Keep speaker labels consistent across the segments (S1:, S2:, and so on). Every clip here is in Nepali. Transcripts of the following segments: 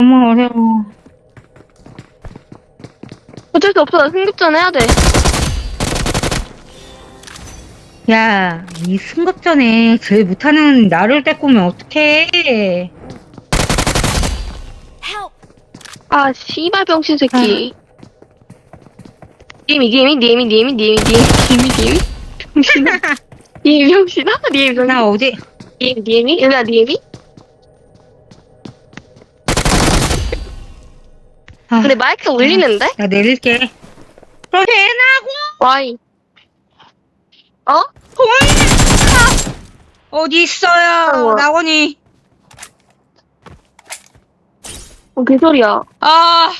S1: 너무 어려워.
S2: 어쩔 수 없어. 승급전 해야 돼.
S1: 야, 이 승급전에 제일 못하는 나를 데리고 오면 어떡해.
S2: 아, 씨발 병신 새끼. 니엠이. 병신아. 니엠이 병신아? 니엠이 병신.
S1: 나 어디,
S2: 니엠이? 얘들아, 니엠이?
S1: 아,
S2: 근데 마이크 울리는데?
S1: 나 내릴게. 그렇게 해나고,
S2: 와이. 어?
S1: 어디 있어요,
S2: 우와.
S1: 나원이.
S2: 개소리야.
S1: 아,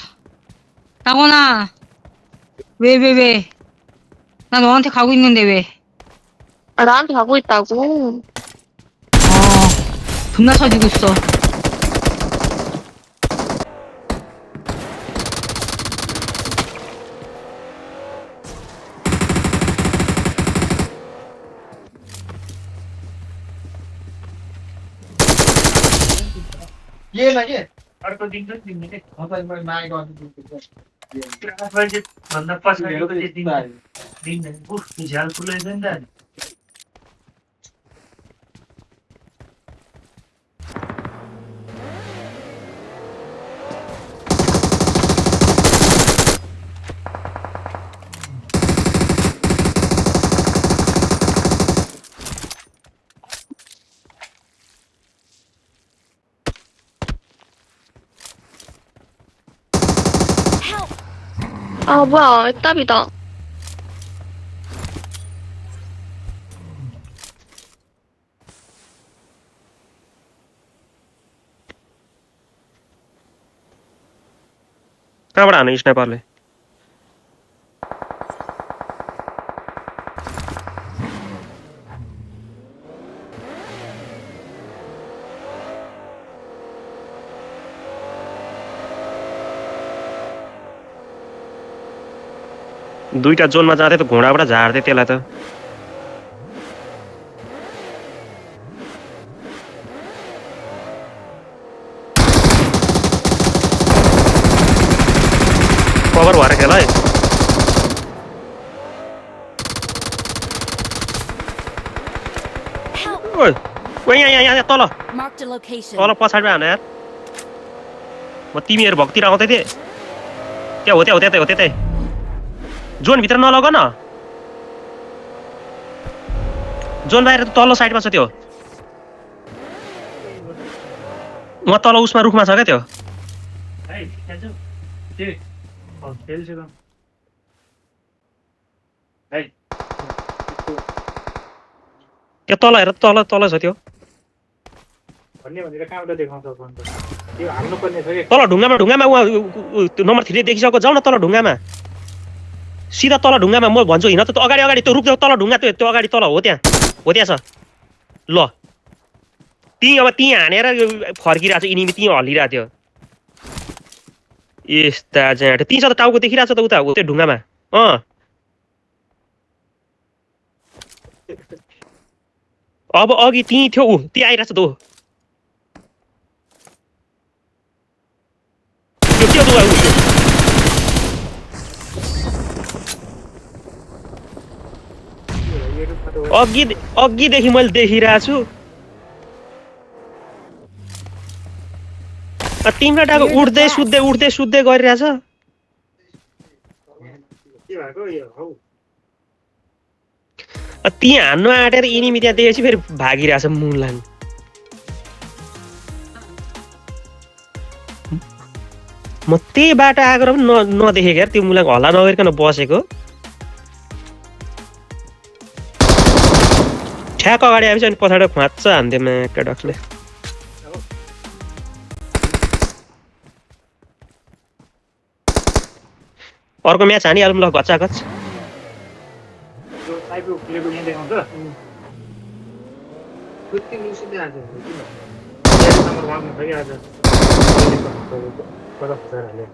S1: 나원아. 왜. 나 너한테 가고 있는데 왜.
S2: 아, 나한테 가고 있다고.
S1: 존나 쳐지고 있어.
S3: ये ना ये अर्को दिन पनि दिने म माग गर्नु
S4: भन्दा पछाडि दिन झ्याल फुलाइदियो नि त
S2: 아, 뭐야. 애답이다.
S5: कहाँबाट हाने स्नाइपरले दुईटा जोनमा जाँदै त घोडाबाट झार्दै त्यसलाई त कभर भएर खेल है ओइ ओइ यहाँ तल
S6: Marked a location.
S5: तल पछाडि हान यार म तिमीहरू भक्तिर आउँदै थिएँ त्यहाँ हो त्यतै जोन भित्र नलग न जोन बाहिर त तल्लो साइडमा छ त्यो म तल उसमा रुखमा छ क्या त्यो
S4: है खेल्छु के खेल्छु है
S5: त्यो तल हेर तल छ त्यो
S4: भन्ने भनेर कहाँबाट देखाउँछ फोन त त्यो हाल्नुपर्ने छ कि
S5: तल ढुङ्गामा नम्बर 3 देखिसक्यो जाऊ न तल ढुङ्गामा सिधा तल ढुङ्गामा म भन्छु हिँड त अगाडि त्यो रुख तल ढुङ्गा त्यो अगाडि तल हो त्यहाँ छ ल अब त्यहीँ हानेर फर्किरहेको छ इनिमी त्यहीँ हल्लिरहेको थियो यस्ता जाँड त्यहीँ छ त टाउको देखिरहेको छ त उता हो त्यो ढुङ्गामा अब अघि त्यहीँ थियो ऊ त्यहाँ आइरहेको छ त त्यो अघिदेखि मैले देखिरहेको छु तिम्रो टाको उठ्दै सुत्दै गरिरहेछ
S4: के भएको यो हौ
S5: त्यहाँ हान्नु आँटेर इनिमी त्यहाँ देखेपछि फेरि भागिरहेछ मुलान म त्यही बाटो आएको र पनि नदेखेको यार त्यो मुलाको हल्ला नगरिकन बसेको ठ्याक अगाडि आएपछि अनि पछाडि खुवाच्छ हान्थ्यो म्याका डक्सले अर्को म्याच हानिहालौँ ल घचाघच
S4: यो टाइपको खुलेको यहाँ देखाउँछ
S3: कुत्ती मुसिँदै आज
S4: नम्बर 1 मा फेरि आज 50,000 हाल्यो